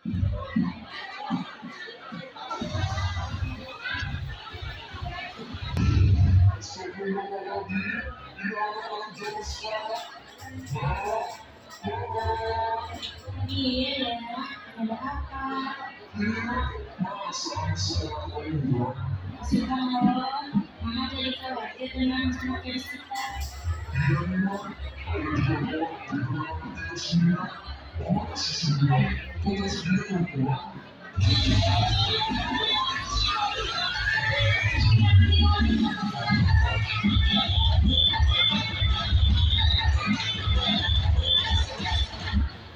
Iya ya, ada apa? Suka mama jadi khawatir dengan semakin kita.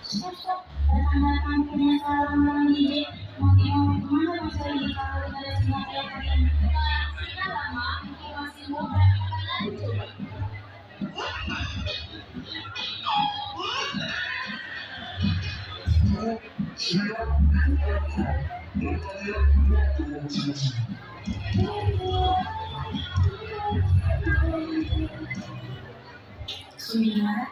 Sosok datang-datang punya salam DJ mau kemana masa ini kalau ada semua kayak kalian kita lama masih muda lanjut. Sumina,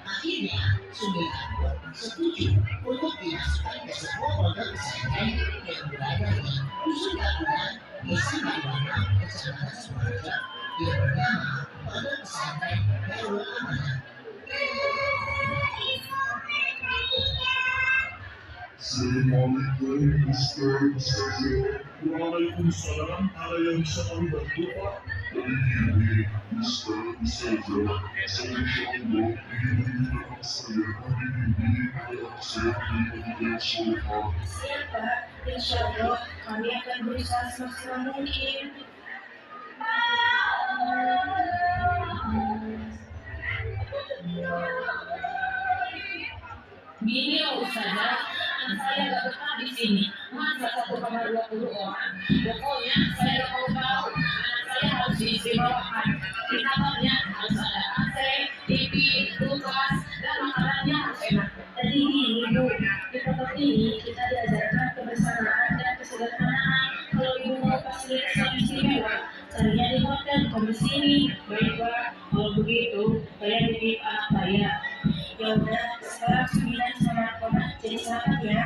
Akhirnya, Sumina setuju untuk dimasukkan ke sebuah pondok pesantren yang berada di Dusun Kaburan, Desa Banyuwana, Kecamatan Sukoharjo, yang bernama Pondok Pesantren Darul Amanah. Assalamualaikum Ustaz. Waalaikumsalam. Ada yang bisa kami bantu Pak? Dari ini Ustaz, saya insyaallah ingin mengingatkan saya hari ini adalah saya yang solehah. siapa? Insyaallah kami akan berusaha semaksimal mungkin. Gini loh Ustazah, saya gak betah di sini. Masa 1,20 orang. Pokoknya saya gak mau tahu. Anak saya harus diistimewakan. Di kamarnya harus ada AC, TV, kulkas, dan makanannya harus enak. Jadi gini Bu, di pondok ini kita diajarkan kebersamaan dan kesederhanaan. Kalau ibu mau fasilitas yang istimewa, carinya di hotel, di sini. Baik Pak, kalau begitu saya titip anak saya. Ya udah, sekarang 9 sama Kona jadi sahabat ya.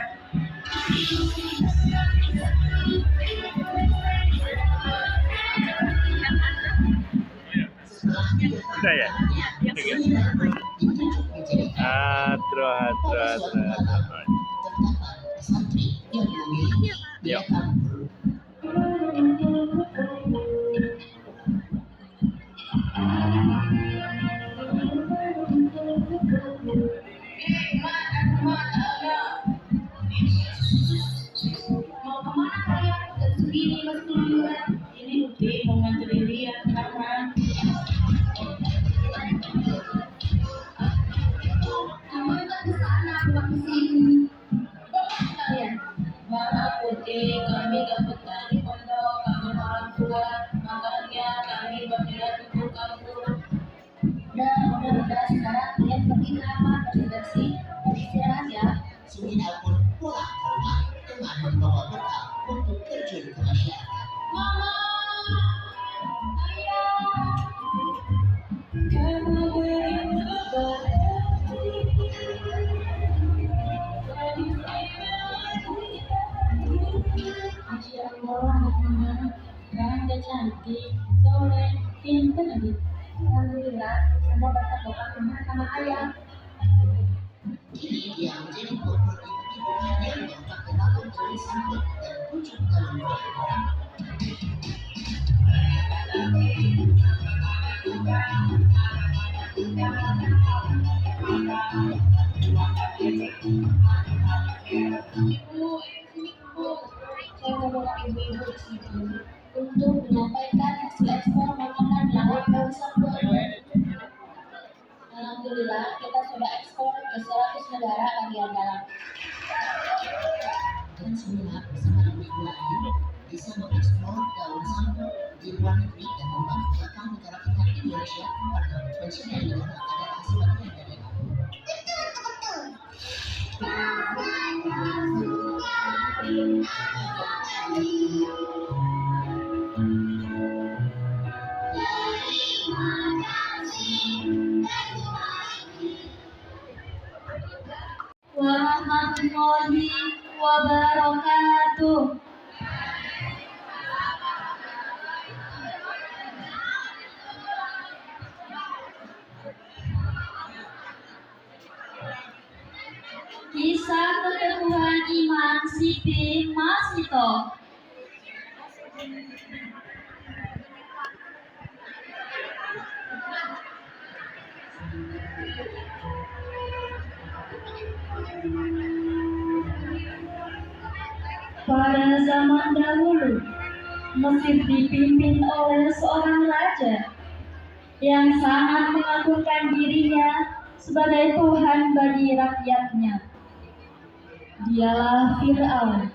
Udah ya? Ditunjuk menjadi Hatro. terdapat santri yang memiliki biaya guru. Mau kemana kalian? Jam segini masih keluyuran. Ini Uti mau nganterin dia ke kamar. Kamu kan ke sana, bukan ke sini. Bohong kalian. Maaf Uti, kami gak betah di pondok, kami orang tua. Makanya kami berpindah untuk kabur. Udah. Sekarang kalian pergi ke kamar, bersih-bersih, istirahat ya. Sumina pun pulang ke rumah dengan membawa bekal untuk terjun ke masyarakat. Mama, ayah. Masya Allah, Mama. Sekarang dia cantik, soleh, pintar lagi. Alhamdulillah, semua bakat-bakat Mama sama ayah. Kini dia menjadi pokok ibu-ibu yang memperkenalkan tulisan dan pucuk dalam Al-Quran. Saya membawa ibu-ibu di sini untuk menyampaikan hasil ekspor makanan laut dan sambal. Alhamdulillah, kita sudah ekspor ke 100 negara bagian dalam. Dan Sumina bersama ibu-ibu lain bisa mengekspor luar negeri dan membanggakan negara kita Indonesia karena mencintai negara adalah sebagian dari warahmatullahi wabarakatuh. Kisah keteguhan iman Siti Masito. Pada zaman dahulu, Mesir dipimpin oleh seorang raja yang sangat mengagungkan dirinya sebagai Tuhan bagi rakyatnya. Dialah Fir'aun.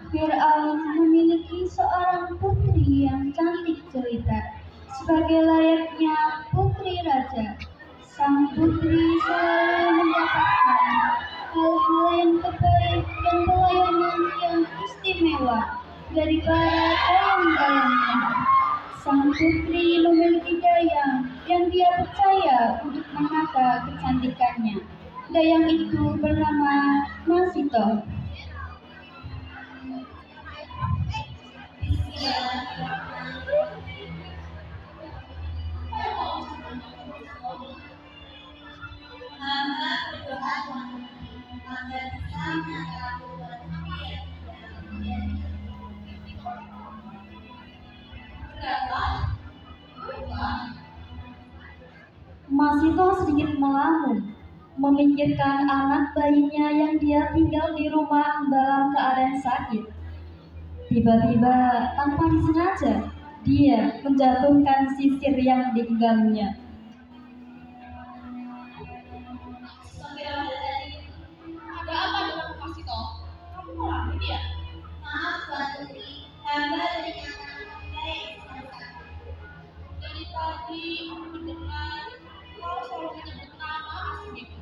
Fir'aun memiliki seorang putri yang cantik jelita. Sebagai layaknya putri raja, sang putri selalu mendapatkan hal-hal yang terbaik dan pelayanan yang istimewa dari para dayang-dayangnya. Sang putri memiliki dayang yang dia percaya untuk menata kecantikannya. Dayang itu bernama Masito. Masito sedikit melamun, memikirkan anak bayinya yang dia tinggal di rumah dalam keadaan sakit. Tiba-tiba, tanpa disengaja, dia menjatuhkan sisir yang digenggamnya. Ada apa dengan Masito? Kamu ngelamun ya? Maaf, Tuan Putri, hamba ternyata baik. Dari tadi aku mendengar kau selalu menyebut nama asing itu.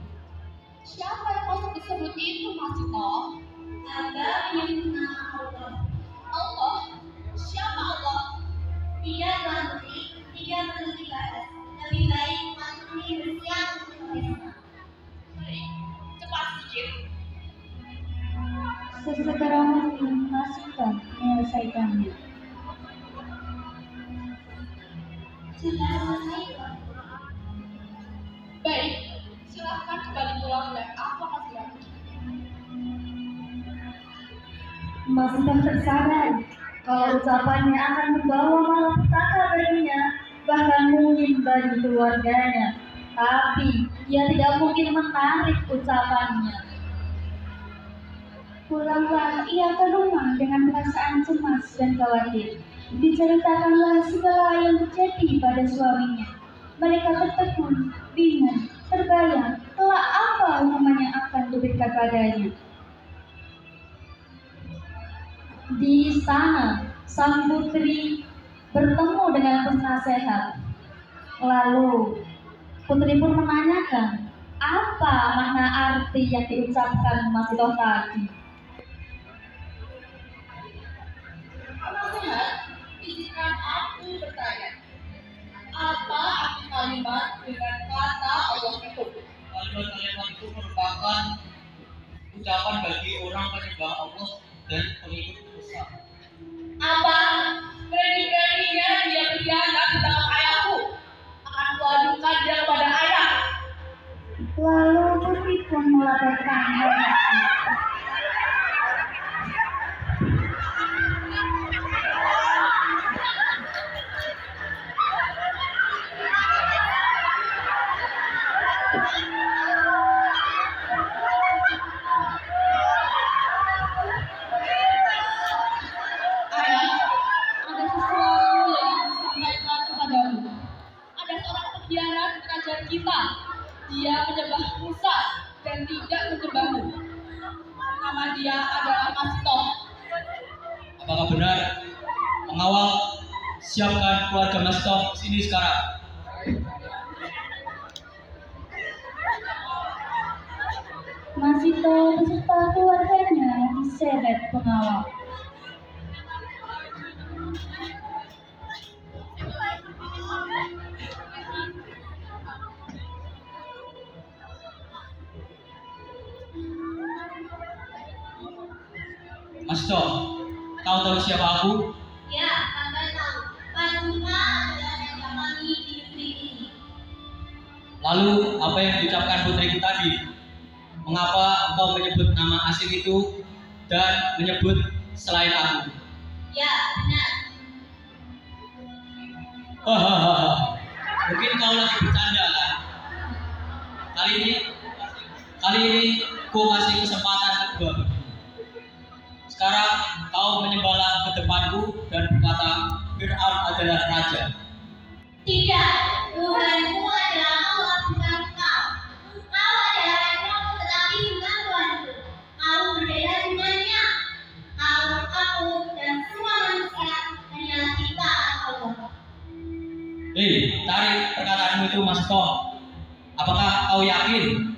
Siapa yang kau sebut itu, Masito? Hamba menyebut nama Allah. Allah? Siapa Allah? Tidak, Tuan Putri, tidak perlu dibahas. Lebih baik Tuan Putri bersiap untuk pesta. Baik, cepat sedikit. Sesegera mungkin Masito menyelesaikannya. Sudah selesai, Tuan. Baik, silahkan kembali pulang dan aku akan segera pergi. Masito tersadar kalau ucapannya akan membawa malapetaka baginya, bahkan mungkin bagi keluarganya. Tapi ia tidak mungkin menarik ucapannya. Pulanglah ia ke rumah dengan perasaan cemas dan khawatir. Diceritakanlah segala yang terjadi pada suaminya. Mereka tertegun, bingung, terbayang kelak apa hukuman yang akan diberikan padanya. Di sana, sang putri bertemu dengan penasehat. Lalu, putri pun menanyakan, apa makna arti yang diucapkan Masito tadi? Penasehat, izinkan aku bertanya. Apa arti kalimat dengan kata Allah itu? Kalimat-kalimat itu merupakan ucapan bagi orang penyembah Allah dan pengikut Musa. Apa? Berani-beraninya dia berkhianat di dalam ayahku. Akan kuadukan dia kepada ayah. Lalu putri pun melaporkan hal itu. Ayah, ada sesuatu yang ingin disampaikan kepadamu. Ada seorang pengkhianat di kerajaan kita. Dia menyembah Musa dan tidak menyembahmu. Nama dia adalah Masito. Apakah benar. Pengawal, siapkan keluarga Mas Tom sini sekarang. Masito beserta keluarganya diseret pengawal. Mas Tom, kau tahu siapa aku? Ya, Anda tahu. Panglima adalah raja kami di negeri ini. Lalu apa yang diucapkan putriku tadi? Mengapa engkau menyebut nama asing itu dan menyebut selain aku? Ya, benar. Hahaha. Mungkin kau lagi bercanda kan? Kali ini ku kasih kesempatan kedua bagimu. Sekarang kau menyembahlah ke depanku dan berkata, Fir'aun adalah raja. Tidak, Tuhanku adalah Allah, bukan kau. Kau adalah rajaku, tetapi bukan Tuhanku. Kau berbeda dengannya. Kau, aku, dan semua manusia hanyalah ciptaan Allah. Tarik perkataanmu itu Mas Tom. Apakah kau yakin?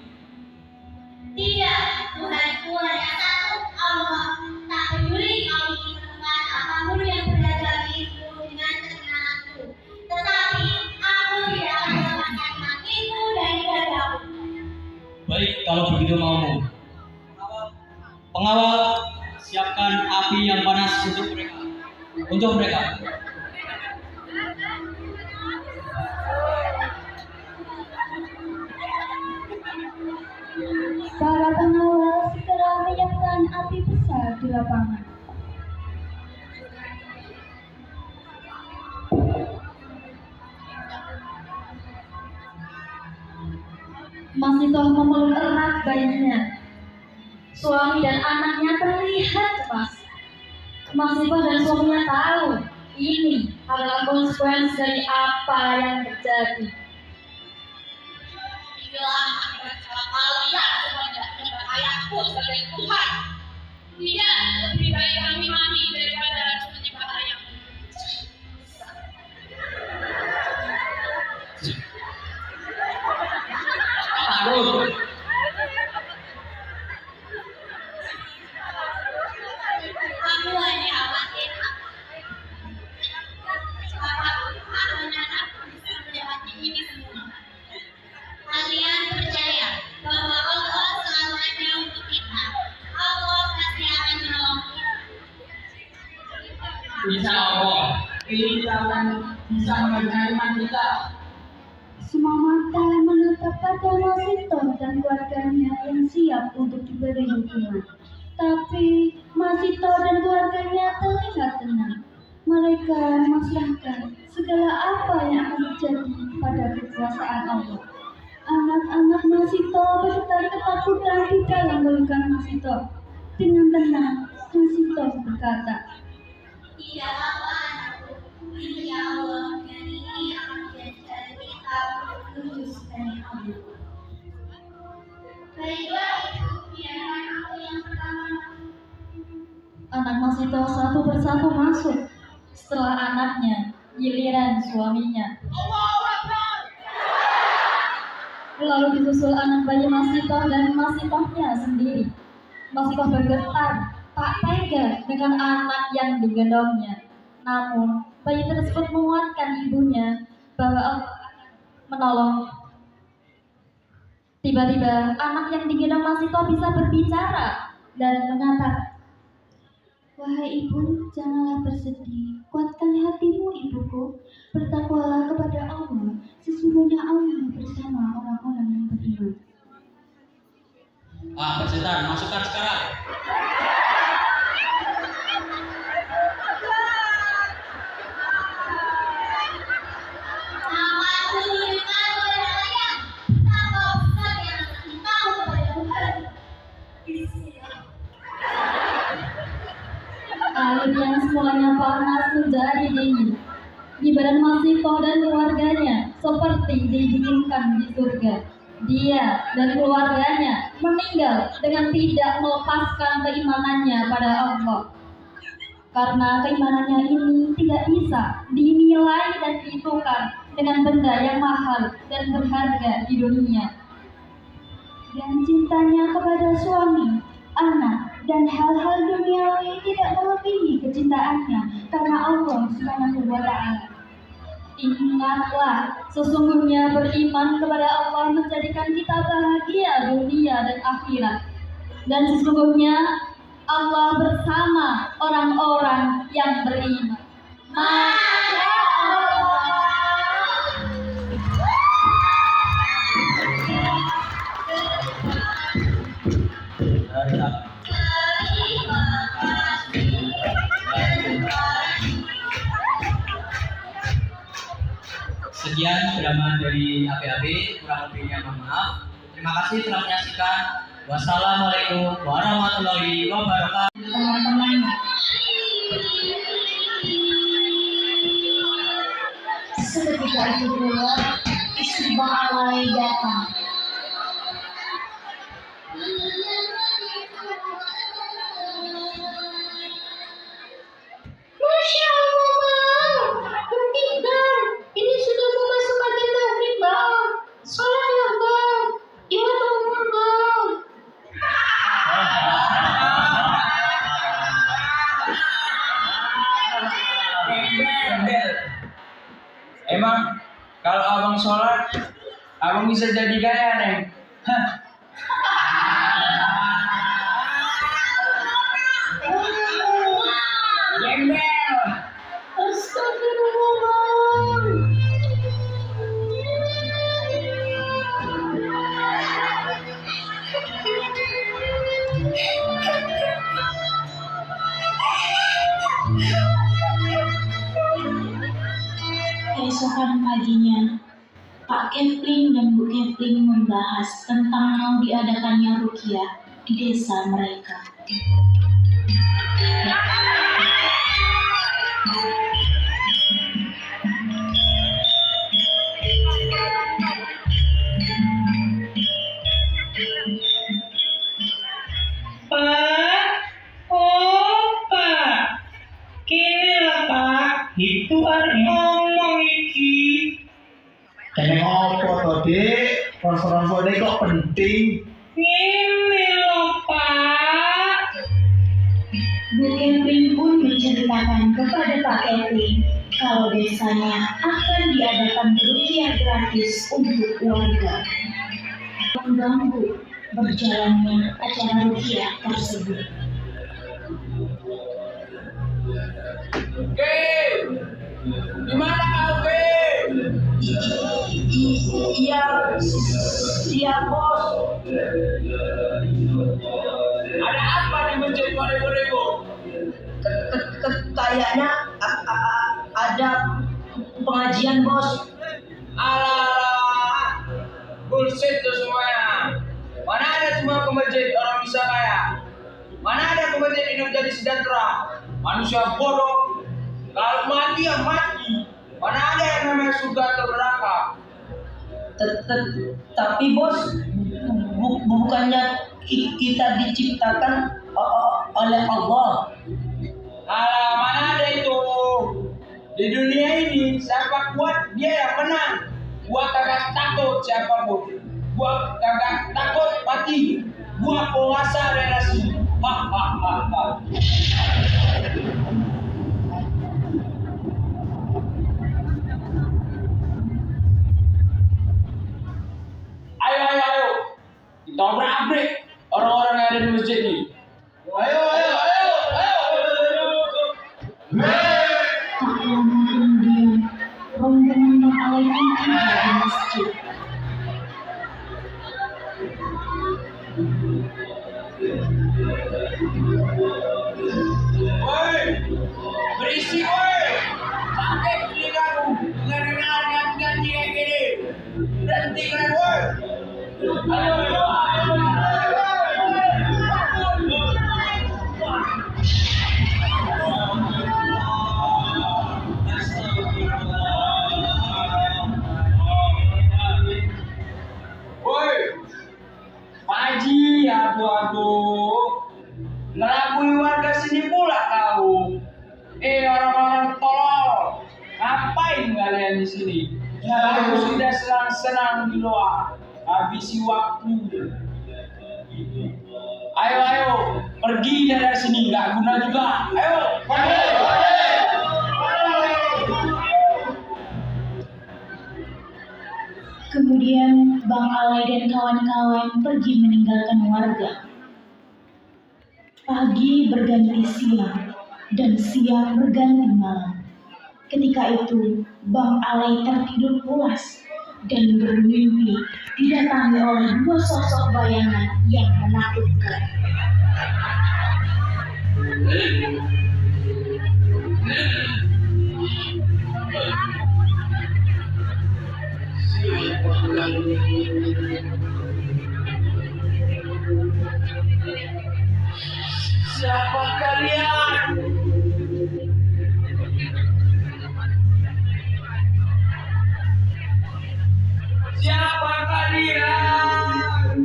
Tidak, Tuhanku hanya satu, Allah. Tak peduli kau ingin menemukan apapun yang berada di hidupmu dengan ketenanganku. Tetapi aku tidak akan melepaskan kakiku dari dadamu. Baik, kalau begitu maumu. Pengawal, siapkan api yang panas untuk mereka. Untuk mereka. Para pengawal segera menyiapkan api besar di lapangan. Masito memeluk erat bayinya. Suami dan anaknya terlihat cemas. Masito dan suaminya tahu ini adalah konsekuensi dari apa yang terjadi. Inilah akibat kalian semuanya menyembah ayahku sebagai Tuhan. Tidak, lebih baik kami mati daripada harus menyembah ayahku. Harus. Aku hanya khawatir aku dan anakku bisa melewati ini semua. Kalian percaya bahwa Allah selalu ada untuk kita. Allah pasti akan menolong kita. Insya Allah, ini akan bisa mengenai iman kita. Semua mata menatap pada Masito dan keluarganya yang siap untuk diberi hukuman. Tapi Masito dan keluarganya terlihat tenang. Mereka memasrahkan segala apa yang akan terjadi pada kekuasaan Allah. Anak-anak Masito beserta ketakutan di dalam pelukan Masito. Dengan tenang, Masito berkata, Tidak apa anakku, ini Allah dan ini akan menjadi kita kudus dari Allah. Baiklah itu biarkan aku yang pertama. anak Masito satu persatu masuk. Setelah anaknya, giliran suaminya. Lalu disusul anak bayi Masito dan Masitohnya sendiri. Masito bergetar, tak tega dengan anak yang digendongnya. Namun, bayi tersebut menguatkan ibunya bahwa Allah akan menolong. Tiba-tiba, anak yang digendong Masito bisa berbicara dan mengatakan, Wahai ibu, janganlah bersedih. Kuatkan hatimu, ibuku. Bertakwalah kepada Allah. Sesungguhnya Allah bersama orang-orang yang beriman. Persetan, masukkan sekarang. Aku menginginkan kepada kalian. Betapa besar yang akan tahu kepada Tuhan. Bismillah. Air yang semulanya panas menjadi dingin. Di badan Masito dan keluarganya seperti didinginkan di surga. Dia dan keluarganya meninggal dengan tidak melepaskan keimanannya pada Allah. karena keimanannya ini tidak bisa dinilai dan dihitung dengan benda yang mahal dan berharga di dunia. Dan cintanya kepada suami, anak, dan hal-hal duniawi tidak melebihi kecintaannya karena Allah Subhanahu wa Ta'ala. Ingatlah, sesungguhnya beriman kepada Allah menjadikan kita bahagia dunia dan akhirat. Dan sesungguhnya Allah bersama orang-orang yang beriman. Masya Allah. Sekian drama dari APAB, kurang lebihnya mohon maaf. Terima kasih telah menyaksikan. Wassalamualaikum warahmatullahi wabarakatuh. Teman-teman, seketika itu pula istri Bang Alai datang. Masya Allah, Bang. Hentikan. Ini sudah memasuki adzan maghrib, Bang. Sholatlah, Bang. Ingat umur, Bang. Emang kalau abang sholat, abang bisa jadi kaya, Neng. Hah. Gembel. Astagfirullah. Keesokan paginya, Pak Kepling dan Bu Kepling membahas tentang mau diadakannya ruqyah di desa mereka. Pak, oh Pak, kini lah Pak, itu arep ngomong iki. Kayaknya ngopo toh Dik, konser-konser ini kok penting. Ngene loh Pak. Bu Kepling pun menceritakan kepada Pak Kepling kalau desanya akan diadakan ruqyah gratis untuk warga. Mengganggu berjalannya acara ruqyah tersebut. Gimana kau, Iya, siap bos. Ada apa di masjid Rebo? Kayaknya ada pengajian bos. Alah, bullshit tuh semuanya. Mana ada cuma ke masjid orang bisa kaya? Mana ada ke masjid hidup jadi sejahtera? Manusia bodoh. Kalau mati ya mati. Mana ada yang namanya surga atau neraka? Tapi bos, bukannya kita diciptakan oleh Allah. Alah, mana ada itu? Di dunia ini siapa kuat dia yang menang. Gua kagak takut siapapun. Gua kagak takut mati. Gua penguasa relasi. Hahaha. Ayo. Kita obrak-abrik orang-orang yang ada di masjid ini. Ayo. Tak lama kemudian, rombongan Bang Alai pun tiba di masjid. Woi, berisi woi. Sakit telingamu dengar nyanyi kayak gini. Berhenti kalian woi. Ayo. Woi, Pak Haji, aduh. Ngelabui warga sini pula kau. Ngapain kalian di sini? Aku sudah senang-senang di luar, habisi waktu. Ayo, pergi dari sini, nggak guna juga. Ayo, pergi. Kemudian Bang Alai dan kawan-kawan pergi meninggalkan warga. Pagi berganti siang dan siang berganti malam. Ketika itu Bang Alai tertidur pulas dan bermimpi didatangi oleh dua sosok bayangan yang menakutkan. Siapa kalian? Siapa kalian?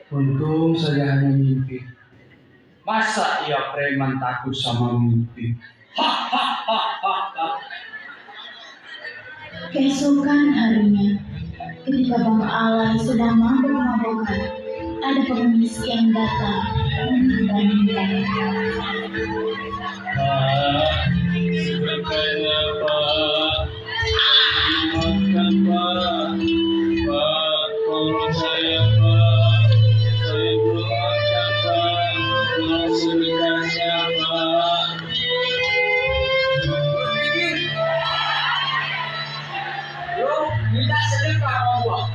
Untung saya hanya mimpi. Masa ia preman takut sama mimpi? Keesokan harinya, ketika Bang Alai sedang mabuk-mabukan, ada pengemis yang datang membandingkan. Sebetulnya Pak, makan Pak, tolong saya Pak, saya belum makan Pak, tolong sedekahnya Pak. Lu minta sedekah sama gua,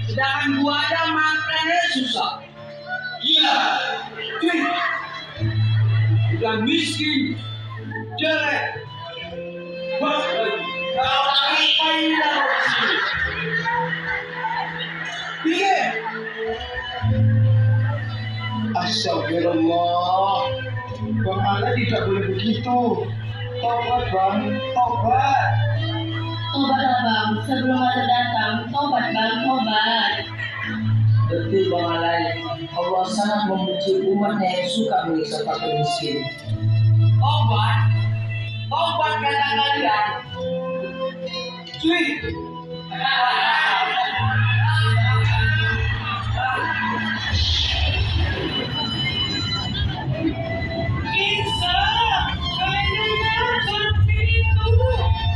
sedangkan gua ada makannya susah. Iya, udah miskin, jelek, bahkan kalau ngapain dalam sini? Iya. Astagfirullah. Bang Alai tidak boleh begitu. Tobat Bang, tobat. Tobatlah Bang, sebelum ada datang, tobat Bang, tobat. Betul Bang Alai, Allah sangat membenci umatnya yang suka menyiksa fakir miskin. Tobat kata kalian. Cuy. Bisa, kalian dengar seperti itu.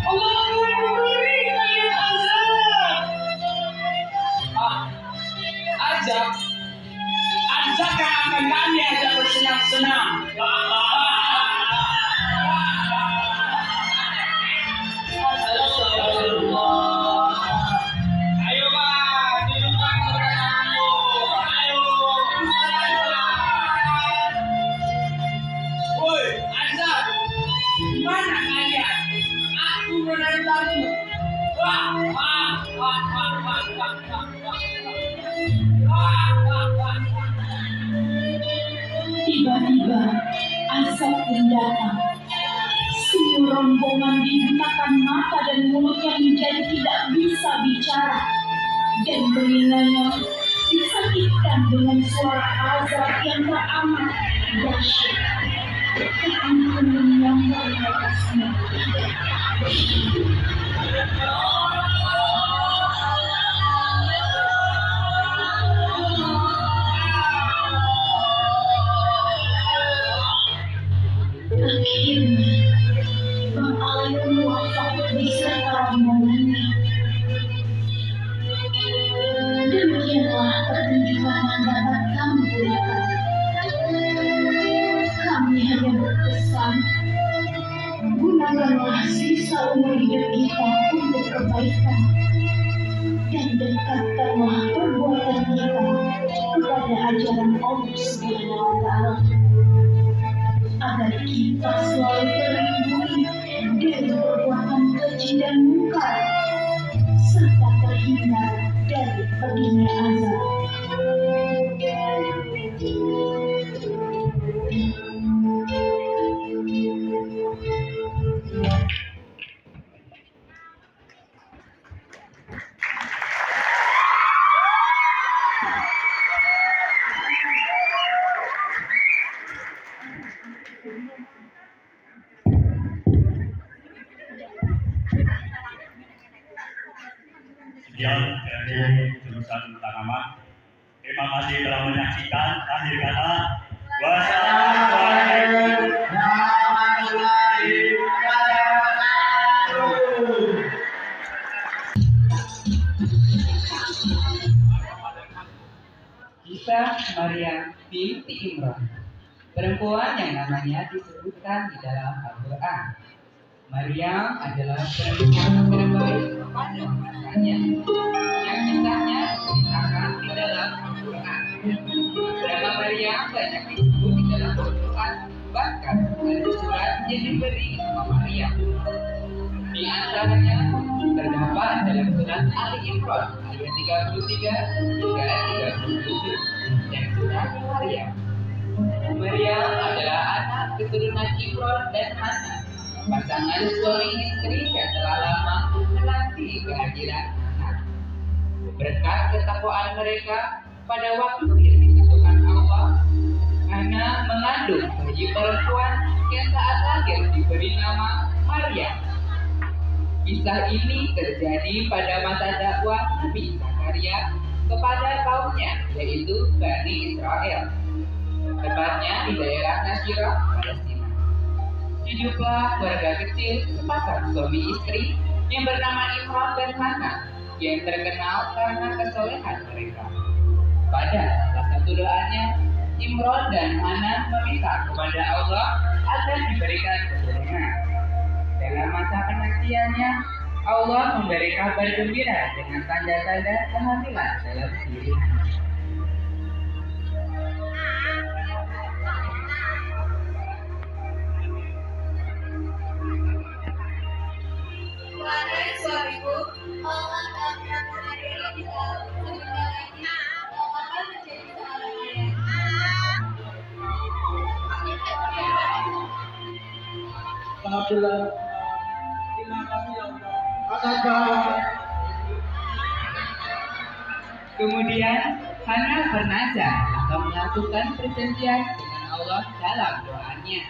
Allah akan memberi kalian azab. Azab yang akan kami ajak bersenang-senang. Ayo Pak, di rumah keberadaanmu. Ayo. Woi, azab. Mana kalian? Aku menentangmu. Tiba-tiba azab pun datang. Semua rombongan dibutakan mata dan mulutnya menjadi tidak bisa bicara, dan telinganya disakitkan dengan suara azab yang teramat dahsyat. Keampunan yang batasnya tidak ada. Akhirnya, Bang Alai pun wafat beserta rombongannya. Demikianlah pertunjukan yang dapat kami berikan. Kami Allah Subhanahu wa Ta'ala, agar kita selalu terlindungi dari perbuatan keji dan mungkar, serta terhindar dari pedihnya azab. Sekian dari jurusan tanaman. Terima kasih telah menyaksikan. Akhir kata, wassalamualaikum warahmatullahi wabarakatuh. Kisah Maryam binti Imran, perempuan yang namanya disebutkan di dalam Al-Quran. Maryam adalah perempuan terbaik pada masanya, yang kisahnya diceritakan di dalam Al-Quran. Nama Maryam banyak disebut di dalam Al-Quran, bahkan ada surat yang diberi nama Maryam. Di antaranya terdapat dalam surat Ali Imran ayat 33 hingga 37 dan surat Maryam. Maryam adalah anak keturunan Imran dan Hana, pasangan suami istri yang telah lama menanti kehadiran anak. Berkat ketakwaan mereka pada waktu yang ditentukan Allah, Hana mengandung bayi perempuan yang saat lahir diberi nama Maryam. Kisah ini terjadi pada masa dakwah Nabi Zakaria kepada kaumnya, yaitu Bani Israel, tepatnya di daerah Nasirah, Palestina. Hiduplah keluarga kecil sepasang suami istri yang bernama Imran dan Hana, yang terkenal karena kesolehan mereka. Pada salah satu doanya, Imran dan Hana meminta kepada Allah agar diberikan keturunan. Dalam masa penantiannya, Allah memberi kabar gembira dengan tanda-tanda kehamilan dalam diri Hana. Wahai suamiku, Allah telah menentukan diri di dalam sebentar lagi kau akan menjadi seorang ayah. Alhamdulillah. Terima kasih ya Allah. Kemudian Hana bernazar atau melakukan perjanjian dengan Allah dalam doanya.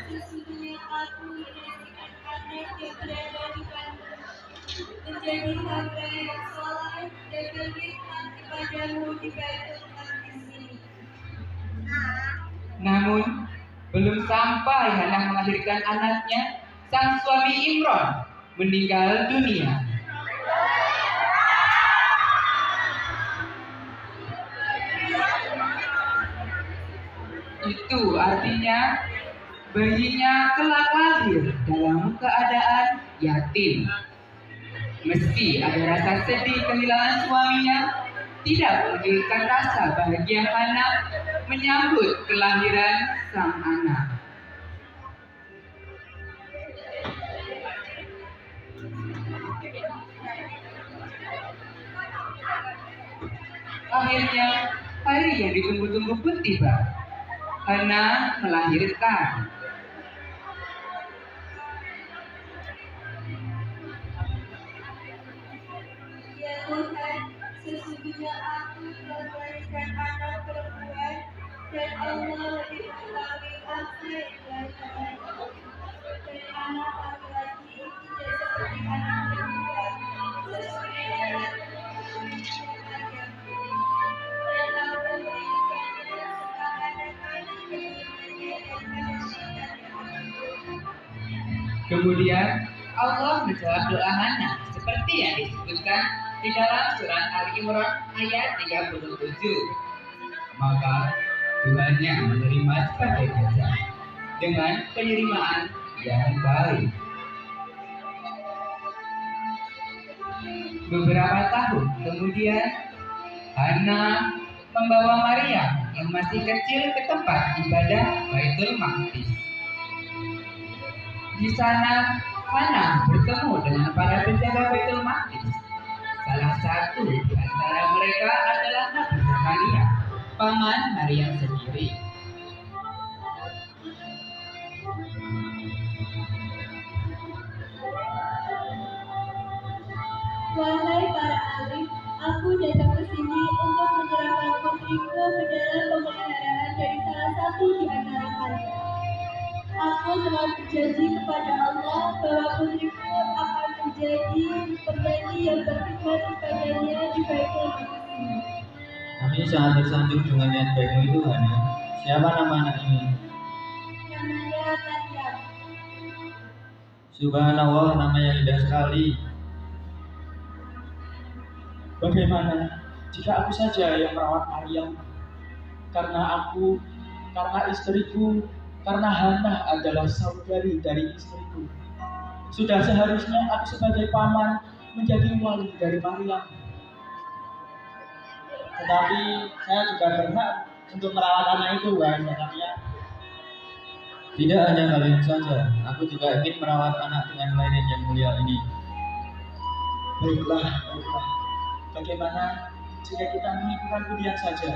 Sesungguhnya aku menjadikan anak yang berada di kandungan menjadi hamba yang soleh dan berkhidmat kepadamu di Baitul Maqdis ini. Namun, belum sampai Hana melahirkan anaknya, sang suami Imran meninggal dunia. Itu artinya bayinya kelak lahir dalam keadaan yatim. Meski ada rasa sedih kehilangan suaminya, tidak menghilangkan rasa bahagia Hana menyambut kelahiran sang anak. Akhirnya, hari yang ditunggu-tunggu pun tiba. Hana melahirkan. Ya Tuhan, sesungguhnya aku telah melahirkan anak perempuan dan Allah lebih mengetahui apa yang dilakukan. Dan anak laki-laki tidak seperti anak perempuan, sesuai dengan Tuhan. Kemudian Allah menjawab doa Hana seperti yang disebutkan di dalam surat Ali Imran ayat 37. Maka Tuhannya menerima sebagai jasa dengan penerimaan yang baik. Beberapa tahun kemudian, Hana membawa Maria yang masih kecil ke tempat ibadah Baitul Maqdis. Di sana, Hana bertemu dengan para penjaga Baitul Maqdis. Salah satu di antara mereka adalah Nabi Zakaria, paman Maryam sendiri. Wahai para alim, aku datang ke sini untuk menyerahkan putriku ke dalam pemeliharaan dari salah satu di antara kalian. Aku telah berjanji kepada Allah bahwa putriku akan menjadi pengganti yang berkhidmat kepadanya di Baitul Maqdis ini. Kami sangat tersanjung dengan niat baikmu itu, Hana. Siapa nama anak ini? Namanya Maryam. Subhanallah, nama yang indah sekali. Bagaimana jika aku saja yang merawat Maryam? Karena istriku, karena Hana adalah saudari dari istriku. Sudah seharusnya aku sebagai paman menjadi wali dari Maryam. Tetapi saya juga berhak untuk merawat anak itu, wahai Zakaria. Tidak hanya kalian saja, aku juga ingin merawat anak dengan lain yang mulia ini. Baiklah. Bagaimana jika kita melakukan undian saja?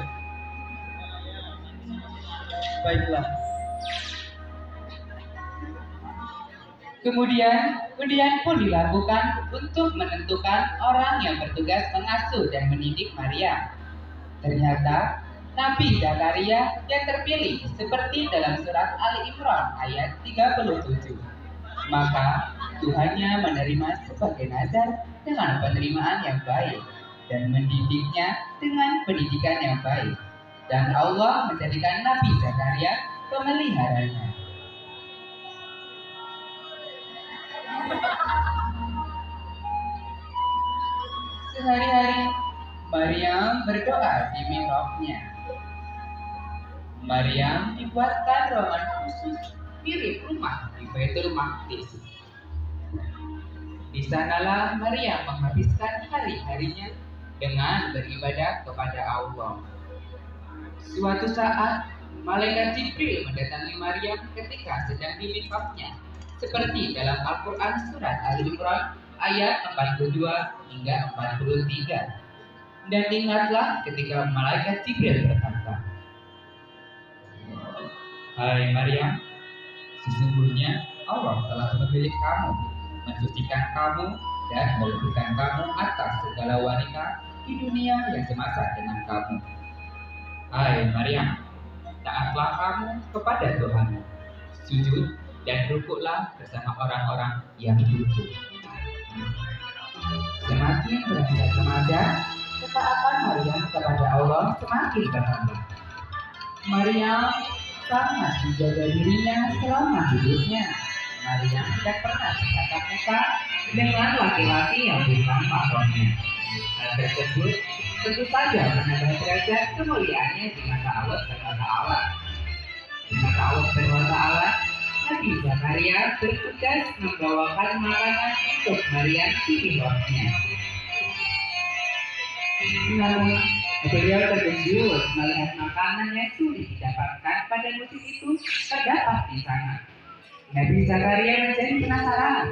Baiklah. Kemudian, undian pun dilakukan untuk menentukan orang yang bertugas mengasuh dan mendidik Maria. Ternyata, Nabi Zakaria yang terpilih seperti dalam surat Ali Imran ayat 37. Maka, Tuhannya menerima sebagai nazar dengan penerimaan yang baik dan mendidiknya dengan pendidikan yang baik. Dan Allah menjadikan Nabi Zakaria pemeliharanya. Sehari-hari, Maryam berdoa di mihrabnya. Maryam dibuatkan ruangan khusus mirip rumah di Baitul Maqdis. Di sanalah Maryam menghabiskan hari-harinya dengan beribadah kepada Allah. Suatu saat, malaikat Jibril mendatangi Maryam ketika sedang di mihrabnya, seperti dalam Al-Quran surat Ali Imran ayat 42 hingga 43. Dan ingatlah ketika malaikat Jibril berkata, "Hai Maryam, sesungguhnya Allah telah memilih kamu, mensucikan kamu dan melebihkan kamu atas segala wanita di dunia yang semasa dengan kamu. Hai Maryam, taatlah kamu kepada Tuhanmu, sujud dan rukuklah bersama orang-orang yang rukuk." Semakin beranjak remaja, ketaatan Maryam kepada Allah semakin bertambah. Maryam sangat menjaga dirinya selama hidupnya. Maryam tidak pernah bertatap muka dengan laki-laki yang bukan mahramnya. Hal tersebut tentu saja menambah derajat kemuliaannya di mata Allah SWT. Di mata Allah SWT, Nabi Zakaria bertugas membawakan makanan untuk Maryam di mihrabnya. Namun, beliau terkejut melihat makanan yang sulit didapatkan pada musim itu terdapat di sana. Nabi Zakaria menjadi penasaran.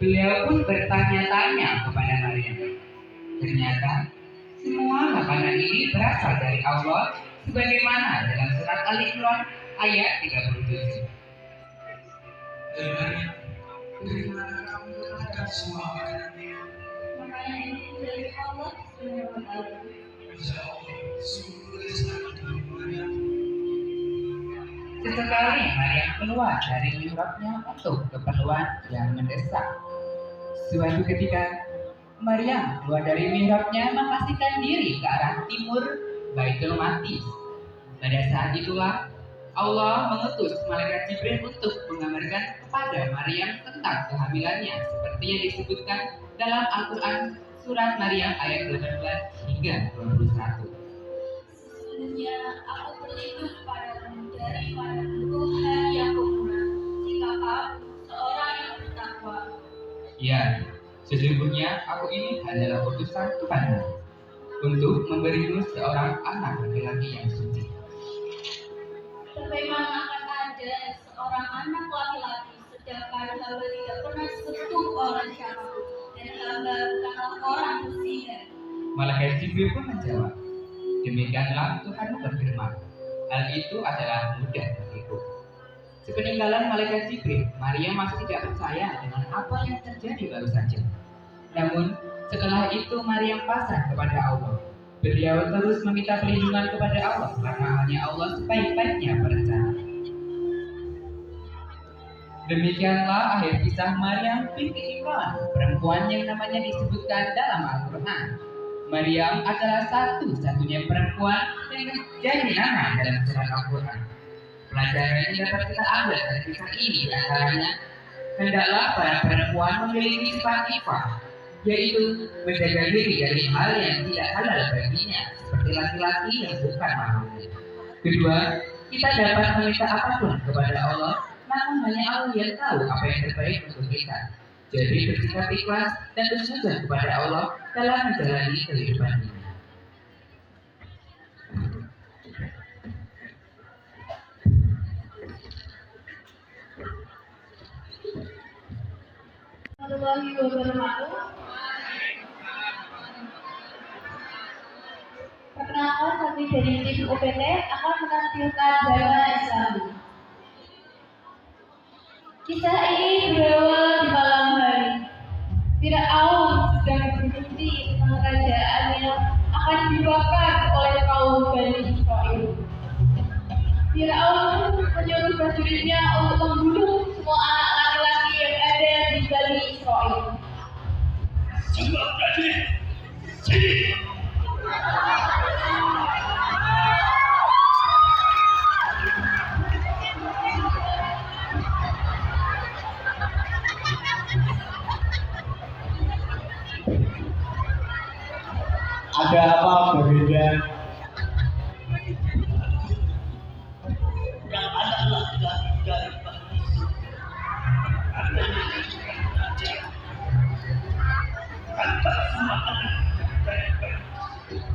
Beliau pun bertanya-tanya kepada Maryam. Ternyata, semua makanan ini berasal dari Allah, sebagaimana dalam surat Ali Imran ayat 37. Dari mana kamu mendapatkan semua makanan ini? Makanan ini dari Allah SWT. Masya Allah, sungguh berlisan dari Maryam. Sesekali Maryam keluar dari mihrabnya untuk keperluan yang mendesak. Suatu ketika, Maryam keluar dari mihrabnya memasihkan diri ke arah timur Baitul Maqdis. Pada saat itulah Allah mengutus malaikat Jibril untuk mengabarkan kepada Maryam tentang kehamilannya seperti yang disebutkan dalam Al-Quran surat Maryam ayat 18 hingga 21. Sesungguhnya aku berlindung padamu daripada Tuhan yang pemurah, jika kamu seorang yang bertakwa. Ya, sesungguhnya aku ini adalah utusan Tuhan untuk memberimu seorang anak laki-laki yang suci. Bagaimana akan ada seorang anak laki-laki sedangkan hamba tidak pernah sentuh orang siapapun dan hamba bukanlah orang berzina. Malaikat Jibril pun menjawab, demikianlah Tuhan berfirman, hal itu adalah mudah bagiku. Sepeninggalan malaikat Jibril, Maria masih tidak percaya dengan apa yang terjadi baru saja. Namun, setelah itu Maria pasrah kepada Allah. Beliau terus meminta perlindungan kepada Allah karena hanya Allah sebaik-baiknya berencana. Demikianlah akhir kisah Maryam binti Imran, perempuan yang namanya disebutkan dalam Al-Quran. Maryam adalah satu-satunya perempuan yang jadi nama dalam surat Al-Quran. Pelajaran yang dapat kita ambil dari kisah ini antaranya, hendaklah para perempuan memiliki sifat ifah, yaitu menjaga diri dari hal yang tidak halal baginya, seperti laki-laki yang bukan mahramnya. Kedua, kita dapat meminta apapun kepada Allah, namun hanya Allah yang tahu apa yang terbaik untuk kita. Jadi bersikap ikhlas dan bersyukur kepada Allah dalam menjalani kehidupan ini. Warahmatullahi wabarakatuh. Perkenalkan, kami dari tim UPT akan menampilkan drama Islami. Kisah ini berawal di malam hari. Firaun sedang bermimpi tentang kerajaannya akan dibakar oleh kaum Bani Israel. Firaun menyuruh prajuritnya untuk membunuh semua anak laki-laki yang ada di Bani Israel. Semua prajurit, sini. Ada apa berbeda? Yang ada laki-laki dari Bani Israel. Tanpa semua anak dari Bani Israel.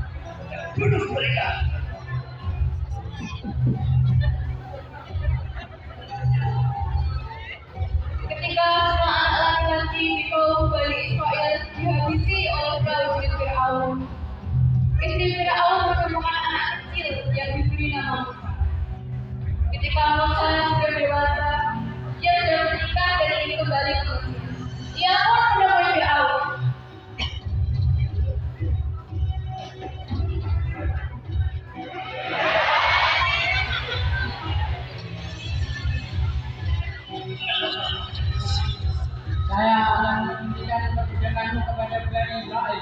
Bunuh mereka. Ketika semua anak laki-laki di kaum Bani Israel dihabisi oleh prajurit Firaun, istri Firaun menemukan anak kecil yang diberi nama Musa. Ketika Musa sudah dewasa, dia sudah menikah dan ingin kembali ke Mesir. Ia pun menemui Firaun. Saya akan menghentikan kebijakanmu kepada Bani Israel.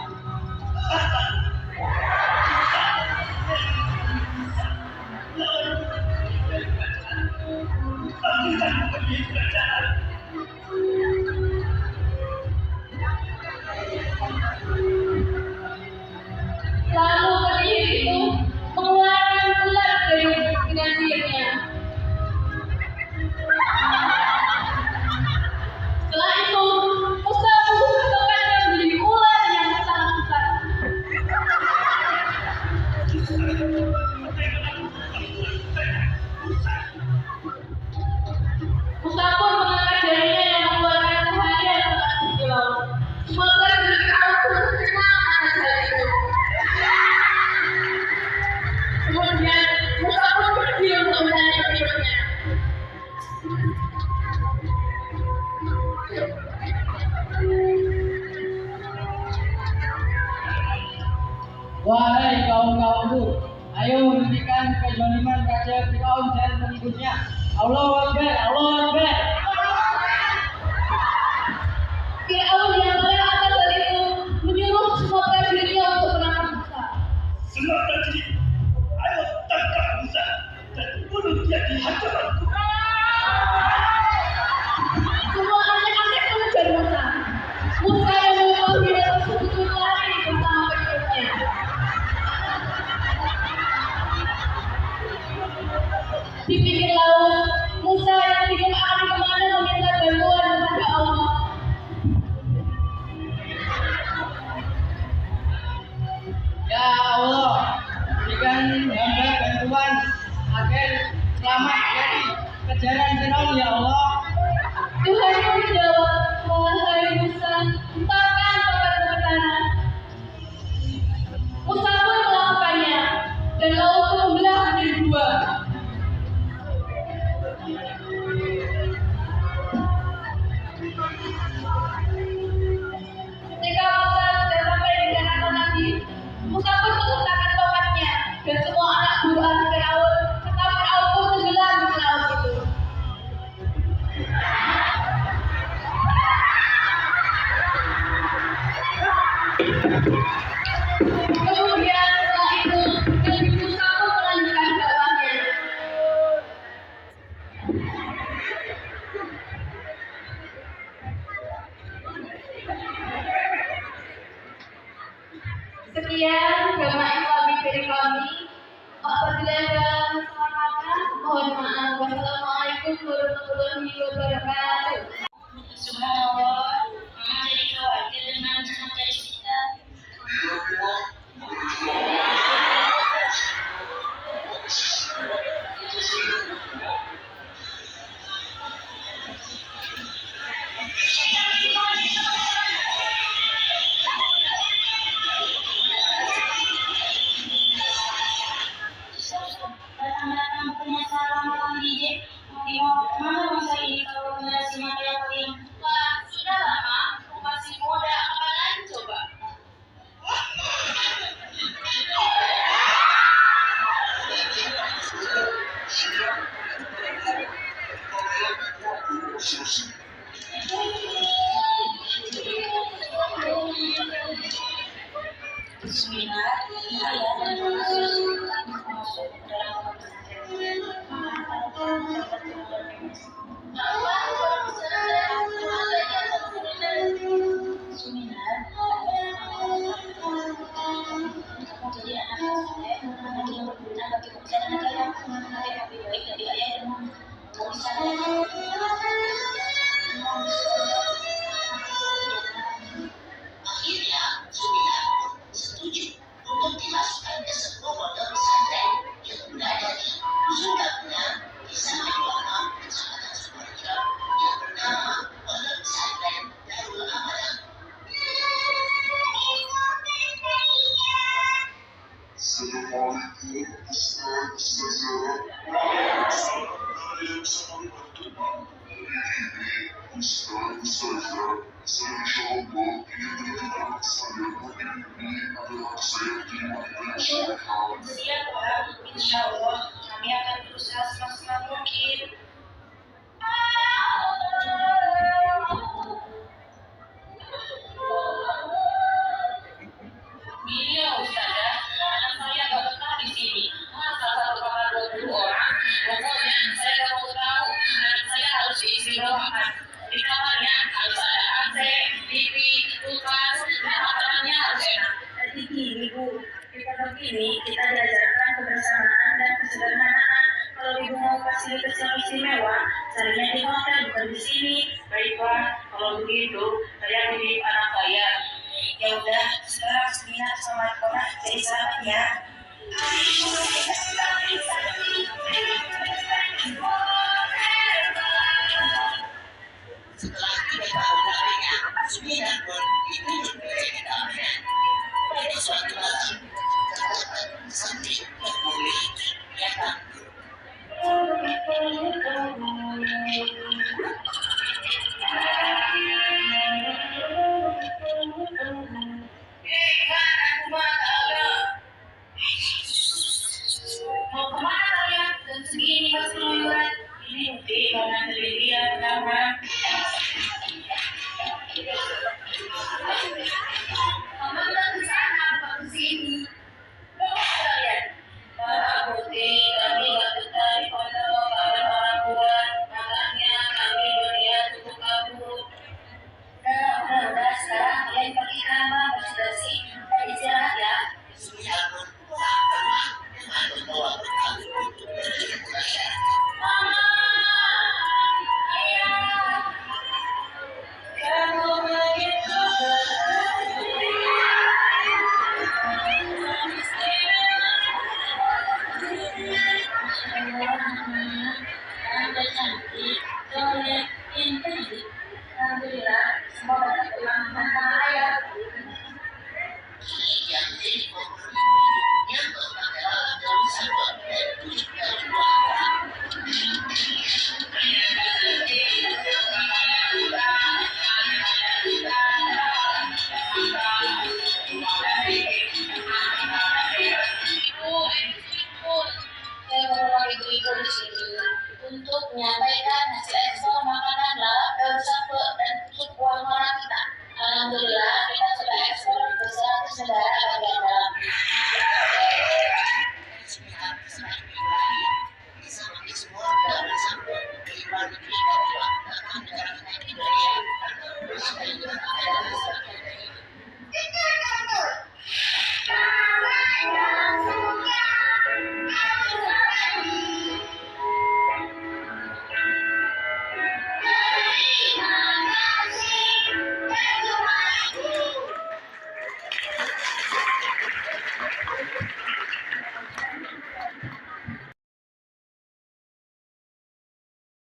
Lalu penyihir itu mengeluarkan ular dari sihirnya. Setelah itu, Musa mengubahnya menjadi ular yang sangat besar. Musa pun mengangkat jarinya yang mengeluarkan cahaya yang sangat kilau. Semua prajurit Firaun pun terkenal akan hal itu. Kemudian Musa pun pergi untuk mencari pengikutnya. Wahai kaum-kaumku, ayo hentikan kezaliman Raja Firaun dan pengikutnya. Allahu Akbar, Allahu Akbar. Firaun yang marah atas hal itu menyuruh semua prajuritnya untuk menangkap Musa. Semua prajurit, ayo tangkap Musa dan bunuh dia di hadapan Di pinggir laut, Musa yang bingung akan kemana meminta bantuan kepada Allah. Ya Allah, berikan hamba bantuan agar selamat dari kejaran Firaun ya Allah. Tuhan pun menjawab, wahai Musa, hempaskan tongkatmu ke tanah. Musa pun melakukannya, dan laut pun membelah menjadi dua. Ketika Musa sudah sampai di daratan lagi, Musa pun meletakkan tongkatnya, dan semua anak buah Firaun, serta Firaun pun tenggelam di laut itu. Kemudian setelah itu, Nabi Musa pun melanjutkan dakwahnya. Sekian drama Islami dari kami. Apabila ada salah kata, mohon maaf. Wassalamualaikum warahmatullahi wabarakatuh. Subhanallah, mama jadi khawatir dengan cerita kita. Datang-datang punya salam lagi, mau kemana masa ini kalau generasi mata yang paling? Wah, sudah lama, aku masih muda, apalagi coba. Bismillah, saya dan masuk dalam jadi anak soleh, anak yang berguna bagi bangsa dan negara, anak yang lebih baik dari ayah dan ibu. Akhirnya, Sumilan pun setuju untuk dimasukkan ke sebuah pondok pesantren yang berada di Dusun Gabungan, Desa Majuwana, Kecamatan Sukoharjo, yang bernama Pondok Pesantren Darul Amanah. Assalamualaikum Ustazah. Ada yang bisa membantu? Ini Ustazah. Saya insya Allah ingin mendidik anak saya. Mungkin ini adalah saya terima dengan syarikat. Siap, Pak. Insya Allah, kami akan berusaha semaksimal mungkin. Gini ya Ustazah, anak saya gak betah di sini. Masa satu kamar 20 orang? Pokoknya saya gak mau tahu. Anak saya harus diistimewakan. Di kamarnya harus ada AC, TV, kulkas, dan makanannya harus enak. Jadi gini, Bu. Kita begini, kita diajarkan kebersamaan dan kesederhanaan. Kalau Ibu mau fasilitas yang istimewa, carinya di hotel, bukan di sini. Baik Pak, kalau begitu saya titip anak saya. Ya udah, sekarang Sumilat sama Kona jadi sahabat ya. Setelah 3 tahun lamanya, Sumilan pun ditunjuk menjadi tahanan. Pada suatu malam, terdapat santri yang memiliki datang. Mau kemana kalian? Dan segini masih keluyuran. Ini bukti mau nganterin dia ke kamar. Mama bilang ke sana, bukan ke sini. Mau kalian? Pak Bukti, kami gak betah di pondok karena orang tua. Makanya kami berniat untuk kabur. Udah, sekarang kalian pakai kamar, bersih-bersih, dan istirahat ya. Sumilan pun tak pernah dengan membawa bekal untuk pergi ke masyarakat. amanah, rambut cantik, soleh, intelligent. Alhamdulillah, semoga terulang tanpa ayat. Yang menjadi fokus yang adalah dalam sebuah dan tujuh dari dua. Saya bawa ibu-ibu di sini untuk menyampaikan